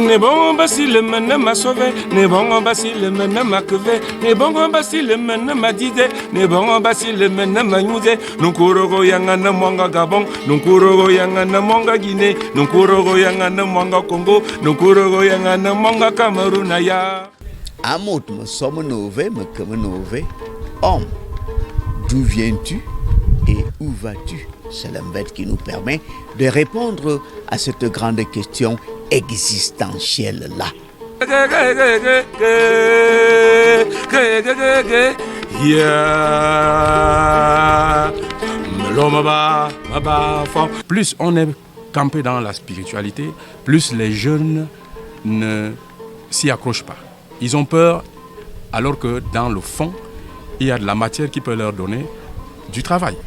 Ne bon basi le mena m'a sauvé, ne bon basi le mena m'a crevé, ne bon basi le mena m'a didé, ne bon basi le mena m'a youdé. Nunkuro yanga na mwanga Gabon, nunkuro yanga na mwanga Guinée, nunkuro yanga na mwanga Congo, nunkuro yanga na mwanga Cameroun ya. Amot me somme nové, me comme nové. Homme, d'où viens-tu et où vas-tu? C'est l'Mvet qui nous permet de répondre à cette grande question existentielle-là. Plus on est campé dans la spiritualité, plus les jeunes ne s'y accrochent pas. Ils ont peur, alors que dans le fond, il y a de la matière qui peut leur donner du travail.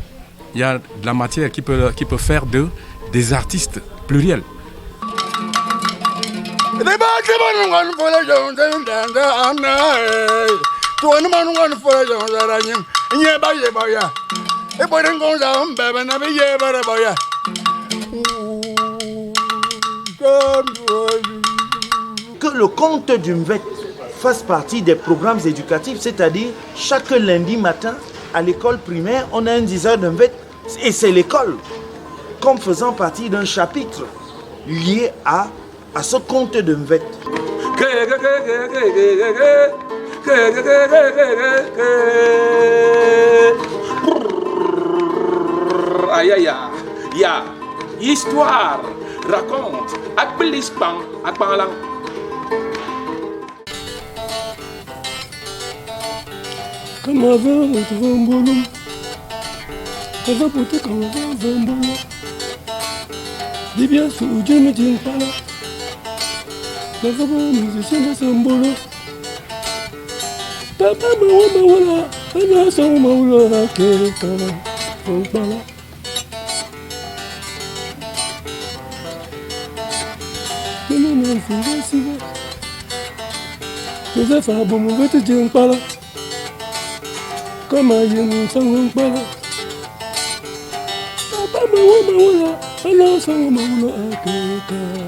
Il y a de la matière qui peut faire des artistes pluriels. Que le conte du Mvet fasse partie des programmes éducatifs, c'est-à-dire chaque lundi matin à l'école primaire, on a un 10 heures de Mvet et c'est l'école, comme faisant partie d'un chapitre lié à ce conte de Mvet. Aïe aïe aïe, ya, histoire, raconte, akbelispan, akbangalang. Comment va votre boulot? Comment va comment va votre boulot? Dis bien sous Dieu ne tient pas là. Comment va musicien de son boulot? Papa mawa, ana son mawa, kekala, kekala. Comment va faire si va? Je vais faire bon, je vais te dire pas là. Comment y sang pas là? Papa mawa, ana son mawa, kekala.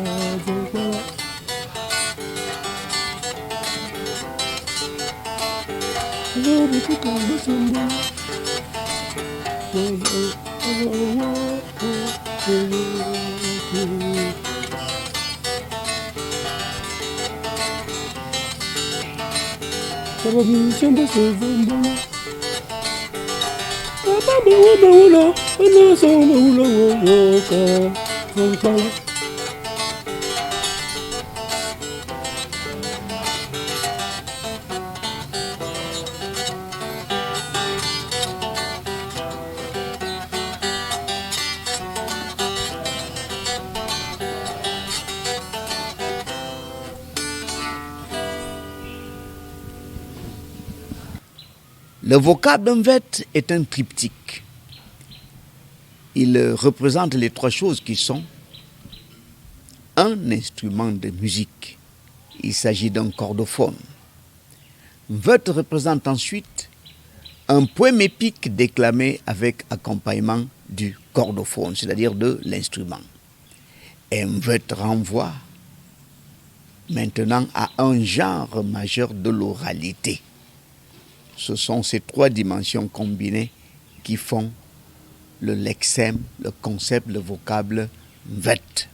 Le vocable Mvet est un triptyque. Il représente les trois choses qui sont un instrument de musique. Il s'agit d'un cordophone. Mvet représente ensuite un poème épique déclamé avec accompagnement du cordophone, c'est-à-dire de l'instrument. Et Mvet renvoie maintenant à un genre majeur de l'oralité. Ce sont ces trois dimensions combinées qui font le lexème, le concept, le vocable Mvet.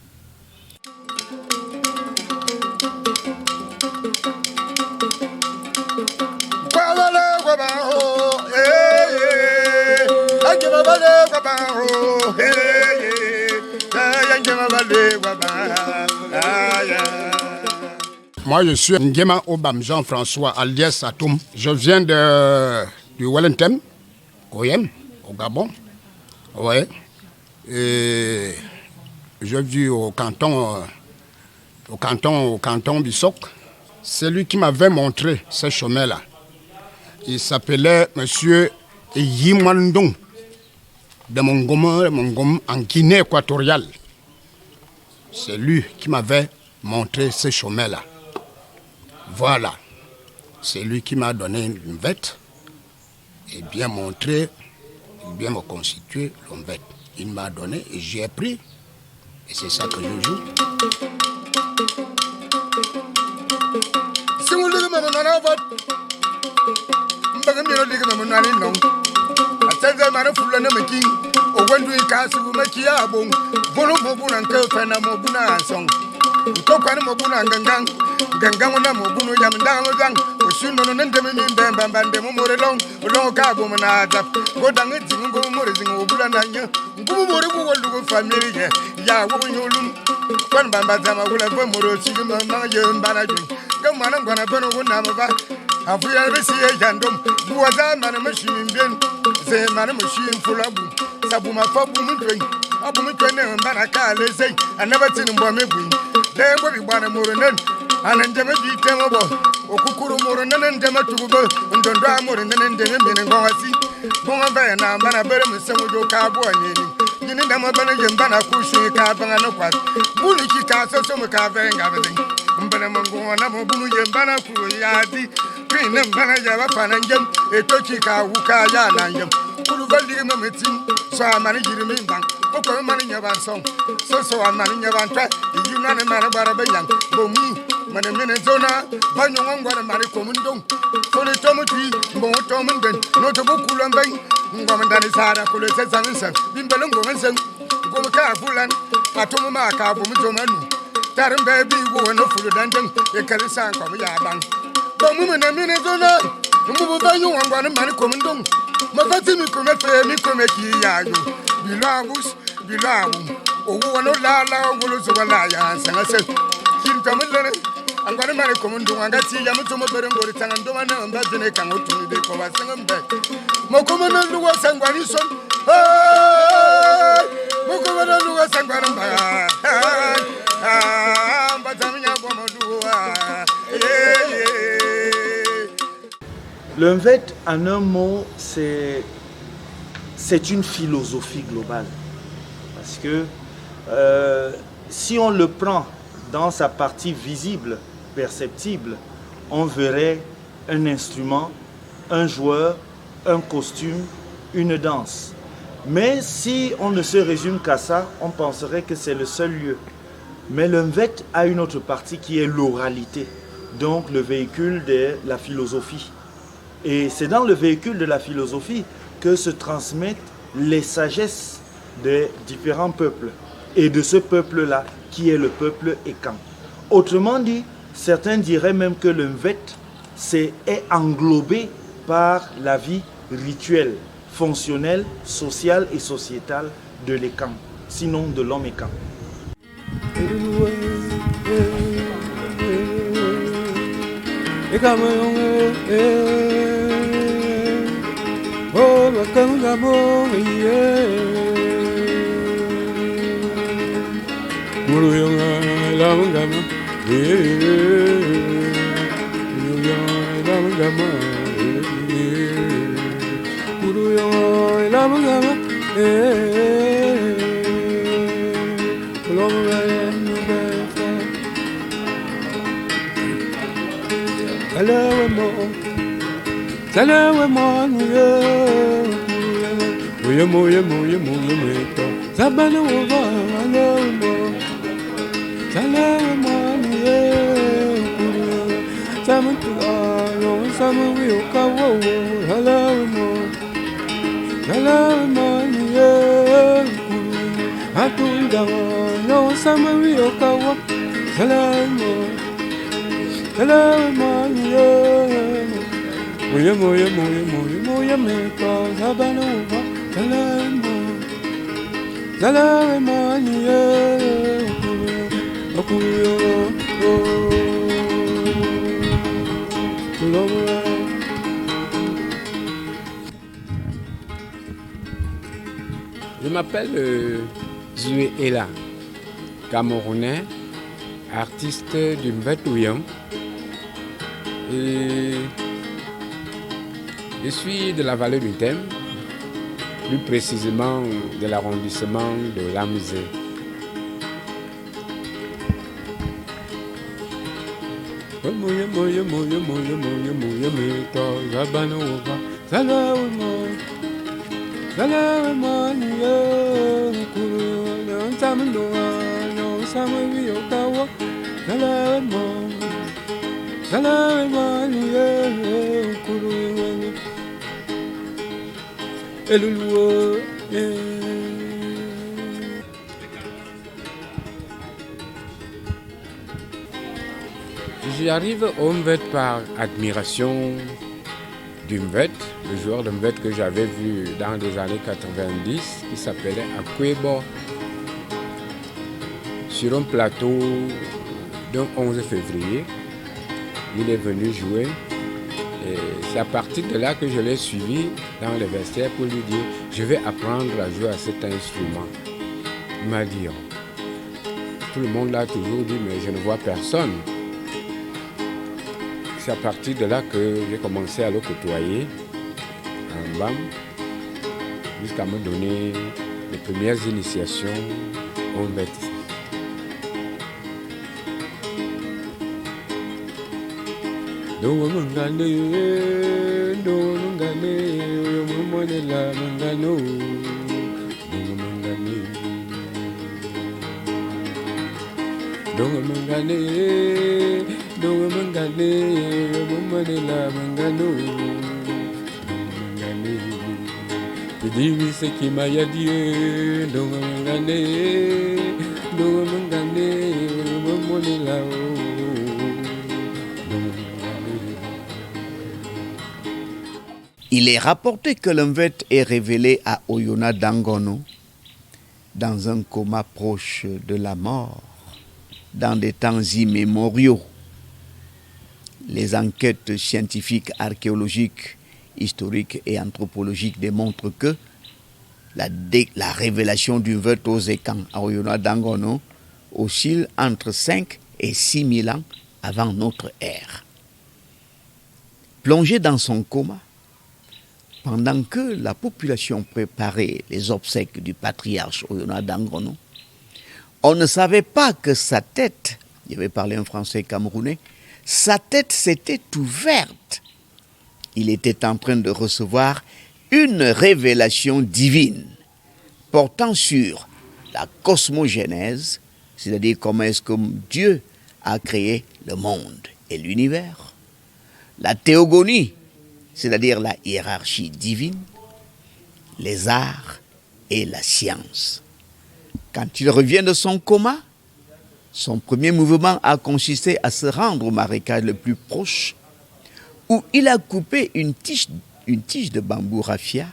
Moi, je suis Nguema Obam Jean-François, alias Atoum. Je viens du Wellington, Goyem, au Gabon. Ouais. Et je vis au canton Bissok. C'est lui qui m'avait montré ce chemin-là. Il s'appelait Monsieur Yimandong de Mongom en Guinée équatoriale. C'est lui qui m'avait montré ce chemin-là. Voilà, c'est lui qui m'a donné une vête et bien montré, bien me constituer l'ombette. Il m'a donné et j'ai pris et c'est ça que je joue. Singuli mama mana vat. Mbaga mino liga mama nani no. Atenza mana fula na maki. O wendu ikasi maki ya bon. Bono mobuna nke fena mobuna song. Kokwana mobuna ngangang. Gangang na mobunu yam ndang gang. Oshuno no ndeme mi mbemba mbande mo more long. Long ka bo mana tap. Go dang zingu go more zingu obula nanya. Ngumu more go wolu family ya wo nyolum. Kwan bamba zama wula bo more chigi mama yembana jun. Gamana ngwana bono wona maba. Afuya besi e jandom. Buwaza mana machine bien. Ze mana machine fulabu. Sabu ma fabu mutwen. Abu mutwen ne mbana ka lezei. Anaba tin mbo mebu. De bo bi bana more nen. Anandeme bi temo bo. Okukuru more nen ndeme tugo. Ndondo amore nen ndeme mene ngwasi. Bonga ba na mbana bere musemu jo ka bo anyeni. Yini ndama bana yembana kushi ka banga no kwa. Bulu ki ka so mo ka venga beden. Mbana mango na mo bunu yembana ku yadi. Pine mbana ya ba pananjem. Etoki ka wuka ya nanjem. Kulu vali me metin. So amani jiri me mbang. Oko mani nyaban song. So amani nyaban twa. Yuna ne mara bara benyang. Bomu. Mane mene zona banyo ngwa mari komundong sole tomutwi mbo tomunden no to bukula mbeng ngwa ndani sara kule sesansa bimbelo ngwa nsen ngwa ka fulan atomu ma ka bu mujomanu tarimbe bi wo no fulu dandeng e kare san kwa ya bang bomu mene zona mbu banyo ngwa mari komundong mafati mi kometre mi komeki ya yo bilawu owo no la ogolo so wala ya sanase kintamulene angwani mane komundu ngati ya mutumo berengori tanga ndoma na mbazene kango tunide ko basanga mbe mokomana luwa sangwani son mokomana luwa sangwani mba mbazaminya kwa moduwa Le Mvet, en un mot, c'est une philosophie globale. Parce que si on le prend dans sa partie visible, perceptible, on verrait un instrument, un joueur, un costume, une danse. Mais si on ne se résume qu'à ça, on penserait que c'est le seul lieu. Mais le Mvet a une autre partie qui est l'oralité, donc le véhicule de la philosophie. Et c'est dans le véhicule de la philosophie que se transmettent les sagesses des différents peuples. Et de ce peuple-là, qui est le peuple Ekan. Autrement dit, certains diraient même que le Mvet est englobé par la vie rituelle, fonctionnelle, sociale et sociétale de l'Ekan, sinon de l'homme Ekan. Je m'appelle Zoué Ela, Camerounais, artiste du Mvet Ouyam. Et je suis de la vallée du Thème, plus précisément de l'arrondissement de Lamzé. J'arrive au Mvet par admiration du Mvet, le joueur de Mvet que j'avais vu dans les années 90, qui s'appelait Akwebo, sur un plateau d'un 11 février. Il est venu jouer et c'est à partir de là que je l'ai suivi dans les vestiaires pour lui dire « Je vais apprendre à jouer à cet instrument ». Il m'a dit oh. Tout le monde l'a toujours dit, mais je ne vois personne. C'est à partir de là que j'ai commencé à le côtoyer en BAM jusqu'à me donner les premières initiations au Mvet. Il est rapporté que le Mvet est révélé à Oyona Dangono dans un coma proche de la mort, dans des temps immémoriaux. Les enquêtes scientifiques, archéologiques, historiques et anthropologiques démontrent que la révélation du Mvet aux Ekang à Oyona Dangono oscille entre 5 et 6 000 ans avant notre ère. Plongé dans son coma, pendant que la population préparait les obsèques du patriarche Oyona Dangono, on ne savait pas que sa tête, je vais parler en français camerounais, sa tête s'était ouverte. Il était en train de recevoir une révélation divine portant sur la cosmogénèse, c'est-à-dire comment est-ce que Dieu a créé le monde et l'univers, la théogonie, c'est-à-dire la hiérarchie divine, les arts et la science. Quand il revient de son coma, son premier mouvement a consisté à se rendre au marécage le plus proche, où il a coupé une tige de bambou raffia,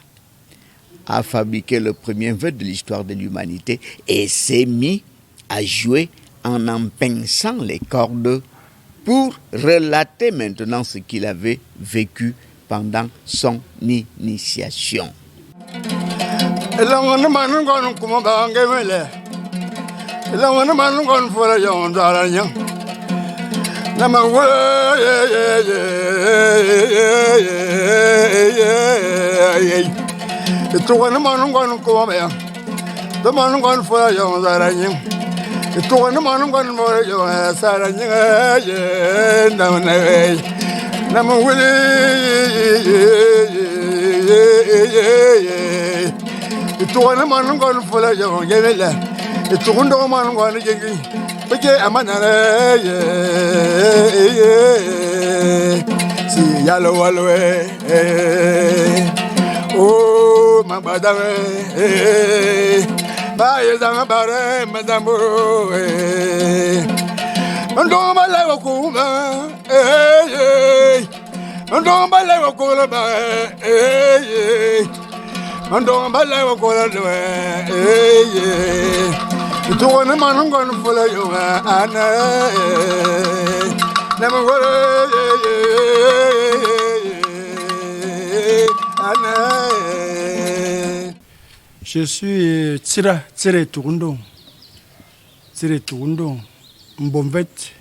a fabriqué le premier Mvet de l'histoire de l'humanité et s'est mis à jouer en pinçant les cordes pour relater maintenant ce qu'il avait vécu pendant son initiation. Oh, ma badame, baye dama bare madambo, ndoma lewa kuma, ndoma lewa kuma ba, ndoma lewa kuma ba, tuone manungon fula yo ana, namore. Je suis Tsire Tourundong, Mbomvet.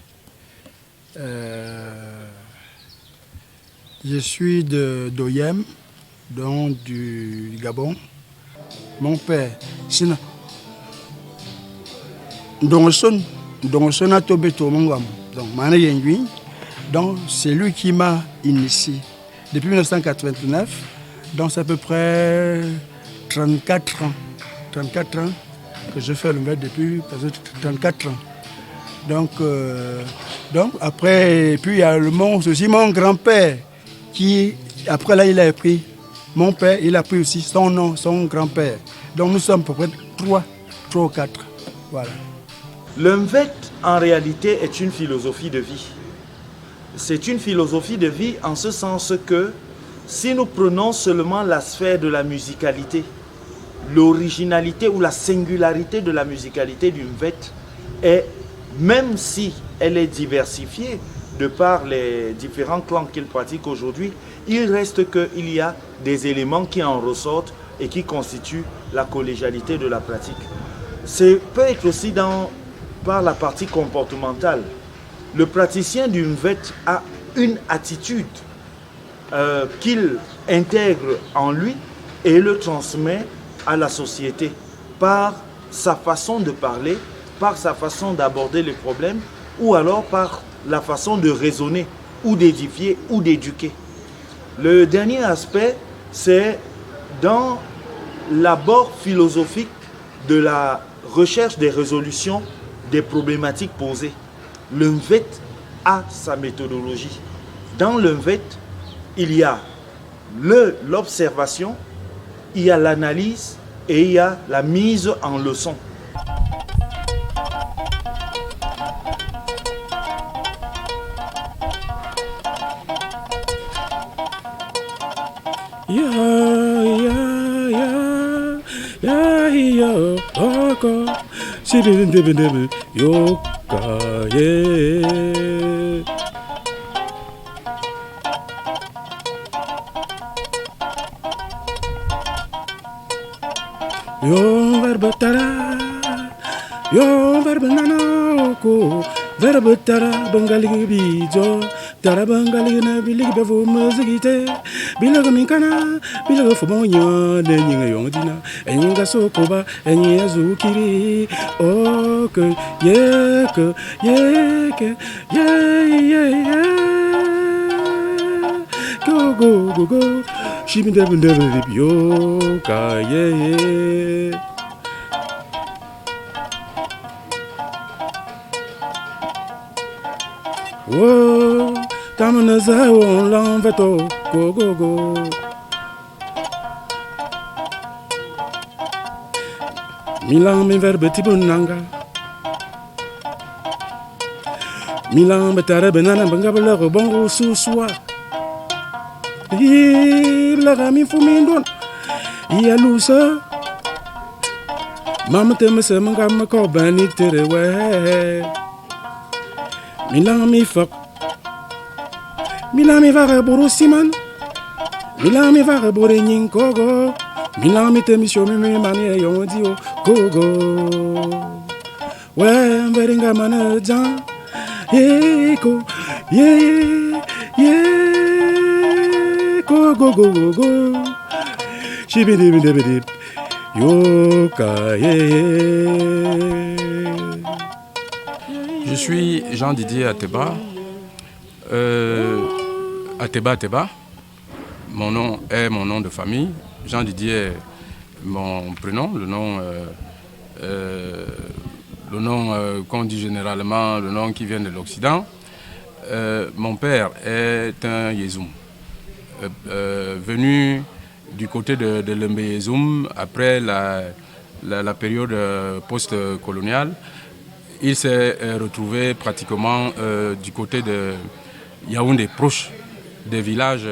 Je suis d'Oyem, donc du Gabon. Mon père, sinon, donc c'est lui qui m'a initié. Depuis 1989, donc c'est à peu près 34 ans que je fais le Mvet depuis 34 ans. Donc Donc après, puis il y a le monstre aussi, mon grand-père, qui après là il a pris, mon père il a pris aussi son nom, son grand-père. Donc nous sommes à peu près trois ou quatre. Voilà. Le Mvet, en réalité, est une philosophie de vie. C'est une philosophie de vie en ce sens que si nous prenons seulement la sphère de la musicalité, l'originalité ou la singularité de la musicalité du Mvet est, même si elle est diversifiée de par les différents clans qu'il pratique aujourd'hui, il reste qu'il y a des éléments qui en ressortent et qui constituent la collégialité de la pratique. C'est peut être aussi par la partie comportementale. Le praticien du Mvet a une attitude qu'il intègre en lui et le transmet à la société par sa façon de parler, par sa façon d'aborder les problèmes ou alors par la façon de raisonner ou d'édifier ou d'éduquer. Le dernier aspect, c'est dans l'abord philosophique de la recherche des résolutions des problématiques posées. Le Mvet a sa méthodologie. Dans le Mvet, il y a l'observation, il y a l'analyse et il y a la mise en leçon. Yo verbe tara, yo verbe nanoko, verbe tara bengali bijo, tara bengali na bilig bevo muzikite, bilag minkana, bilag fomonya, nenyinga yongdina, enyinga sokoba, enyinga zukiri, ok, yeke, yeah. Go. Shibindebindebidib yoka yeah. Whoa, tamanaza won l'enveto go. Milan mi verbe tibunanga. Milan betare benana bangabala bongo suswa. La rami fumindon ya lusa mama teme se mangam ko bani tere we milan mi fak milan mi vare boro siman milan mi vare boro nyin kogo milan mi temi shomi mi mani yo dio gogo we veringa mana jan eko yeah go. Shibidibidibidib. Yoka Je suis Jean-Didier Ateba. Ateba. Mon nom est mon nom de famille. Jean-Didier est mon prénom, le nom qu'on dit généralement, le nom qui vient de l'Occident. Mon père est un Yezoum. Venu du côté de l'Embe-Yezoum après la période post-coloniale, il s'est retrouvé pratiquement du côté de Yaoundé, proche des villages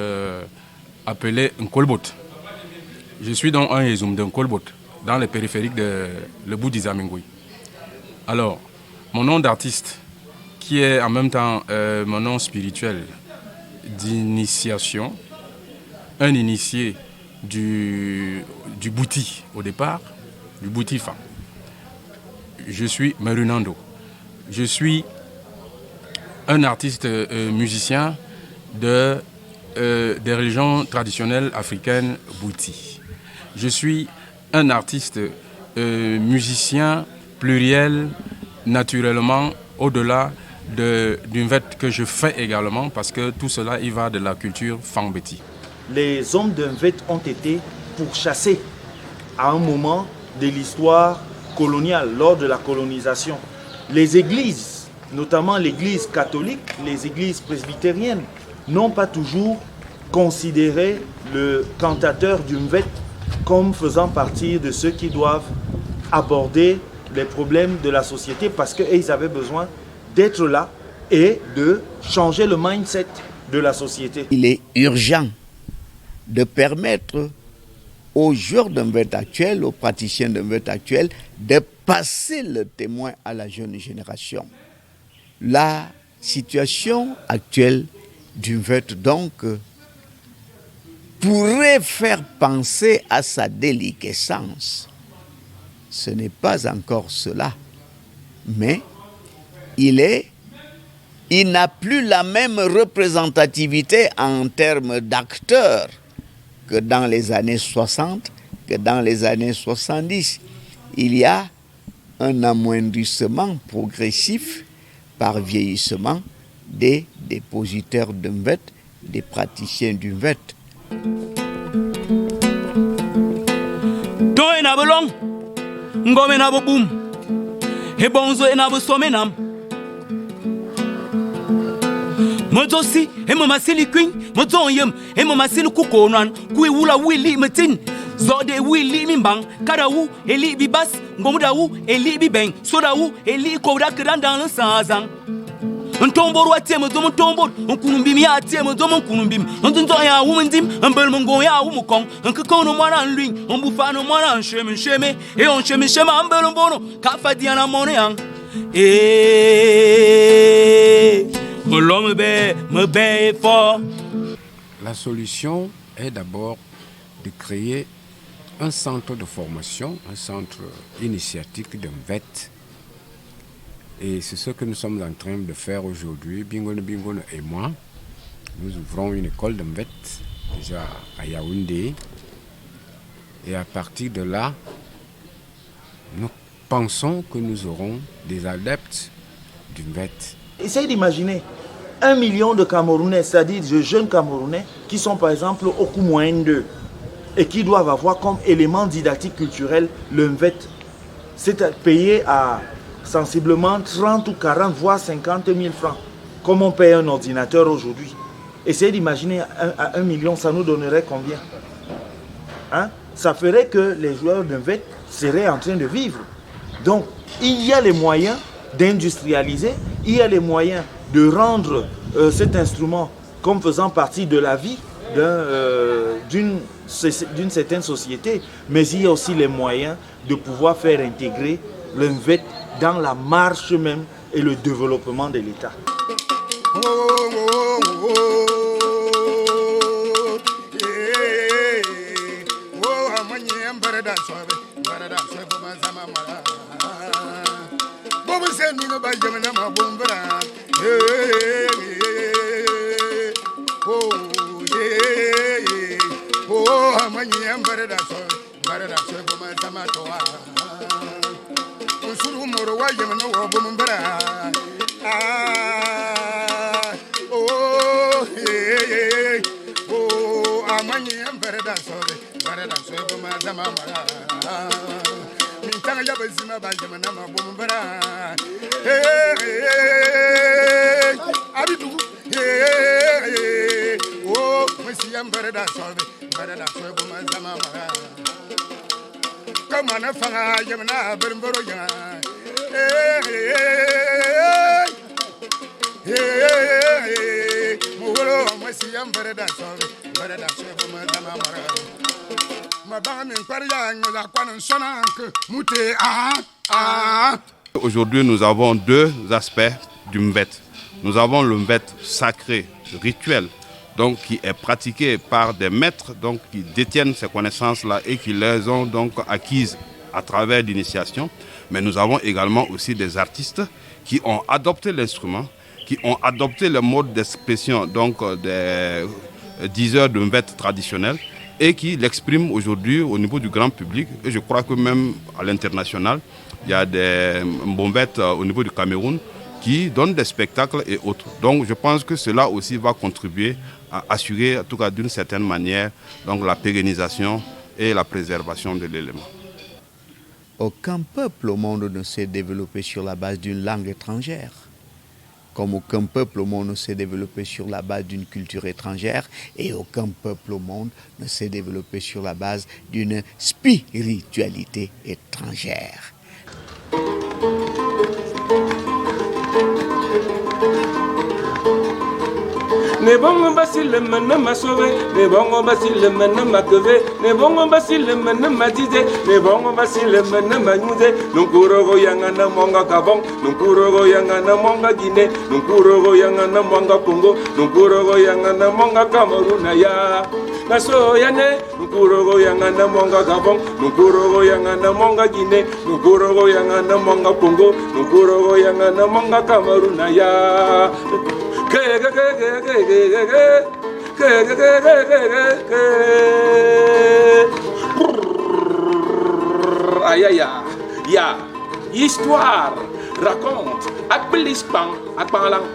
appelés Nkolbot. Je suis donc un Yezoum de Nkolbot, dans les périphériques de Lebout-Dizamingui. Alors, mon nom d'artiste, qui est en même temps mon nom spirituel d'initiation, un initié du Bouti au départ, du Boutifa. Je suis Merunando. Je suis un artiste musicien des religions traditionnelles africaines Bouti. Je suis un artiste musicien pluriel, naturellement, au-delà du fait que je fais également, parce que tout cela, il va de la culture Fambeti. Les hommes d'un Mvet ont été pourchassés à un moment de l'histoire coloniale, lors de la colonisation. Les églises notamment l'Église catholique, les églises presbytériennes, n'ont pas toujours considéré le cantateur du Mvet comme faisant partie de ceux qui doivent aborder les problèmes de la société parce qu'ils avaient besoin d'être là et de changer le mindset de la société. Il est urgent de permettre aux joueurs de Mvet actuels, aux praticiens de Mvet actuels, de passer le témoin à la jeune génération. La situation actuelle du Mvet, donc, pourrait faire penser à sa déliquescence. Ce n'est pas encore cela, mais il n'a plus la même représentativité en termes d'acteurs que dans les années 60, que dans les années 70. Il y a un amoindrissement progressif par vieillissement des dépositaires de Mvet, des praticiens du Mvet. Toi na belong, ngome na boum, et bonzo na bo somenam. Mozosi, et mamasili queen, mozonyem, et mamasili kukonan, kui wula willi metin, zode willi mimbang, karaou, eli bibas, ngomudaou, eli bibeng, sodaou, eli koda kran dans le sazang. Un tombeau à tiens, un tombeau, un kounumbim ya tiens, un kounumbim, un tonton ya oumendim, un belmongo ya oumokong, un kakon au moine en lui, un bouffan au moine en chemin, et on chemin, un belombono, kafadi en amonéan. Et l'homme me baie fort. La solution est d'abord de créer un centre de formation, un centre initiatique de Mvet. Et c'est ce que nous sommes en train de faire aujourd'hui. Bingono et moi, nous ouvrons une école de Mvet, déjà à Yaoundé. Et à partir de là, nous pensons que nous aurons des adeptes du Mvet. Essayez d'imaginer 1 million de Camerounais, c'est-à-dire de jeunes Camerounais, qui sont par exemple au coût moyen 2 et qui doivent avoir comme élément didactique culturel le Mvet. C'est payé à sensiblement 30 ou 40, voire 50 000 francs, comme on paye un ordinateur aujourd'hui. Essayez d'imaginer à 1 million, ça nous donnerait combien? Hein? Ça ferait que les joueurs de Mvet seraient en train de vivre. Donc, il y a les moyens d'industrialiser, il y a les moyens de rendre cet instrument comme faisant partie de la vie d'une certaine société, mais il y a aussi les moyens de pouvoir faire intégrer le Mvet dans la marche même et le développement de l'État. Aujourd'hui, nous avons deux aspects du Mvet. Nous avons le Mvet sacré, rituel, donc qui est pratiqué par des maîtres donc, qui détiennent ces connaissances-là et qui les ont donc acquises à travers l'initiation. Mais nous avons également aussi des artistes qui ont adopté l'instrument, qui ont adopté le mode d'expression donc des diseurs de Mvet traditionnels et qui l'expriment aujourd'hui au niveau du grand public. Et je crois que même à l'international, il y a des Mbombettes au niveau du Cameroun qui donnent des spectacles et autres. Donc je pense que cela aussi va contribuer à assurer, en tout cas d'une certaine manière, donc la pérennisation et la préservation de l'élément. Aucun peuple au monde ne s'est développé sur la base d'une langue étrangère. comme aucun peuple au monde ne s'est développé sur la base d'une culture étrangère et aucun peuple au monde ne s'est développé sur la base d'une spiritualité étrangère. Ne bongo basi le mena ma sauvé, ne bongo basi le mena ma queve, ne bongo basi le mena ma dide, ne bongo basi le mena ma nude, nunkuro yanga na monga Gabon, nunkuro yanga na monga Guinée, nunkuro yanga na monga Congo, nunkuro yanga na monga Cameroun ya. Naso yane, nunkuro yanga na monga Gabon, nunkuro yanga na monga Guinée, nunkuro yanga na monga Congo, nunkuro yanga na monga Cameroun ya. Aïe aïe aïe, histoire, raconte, ak belispan, ak panglang.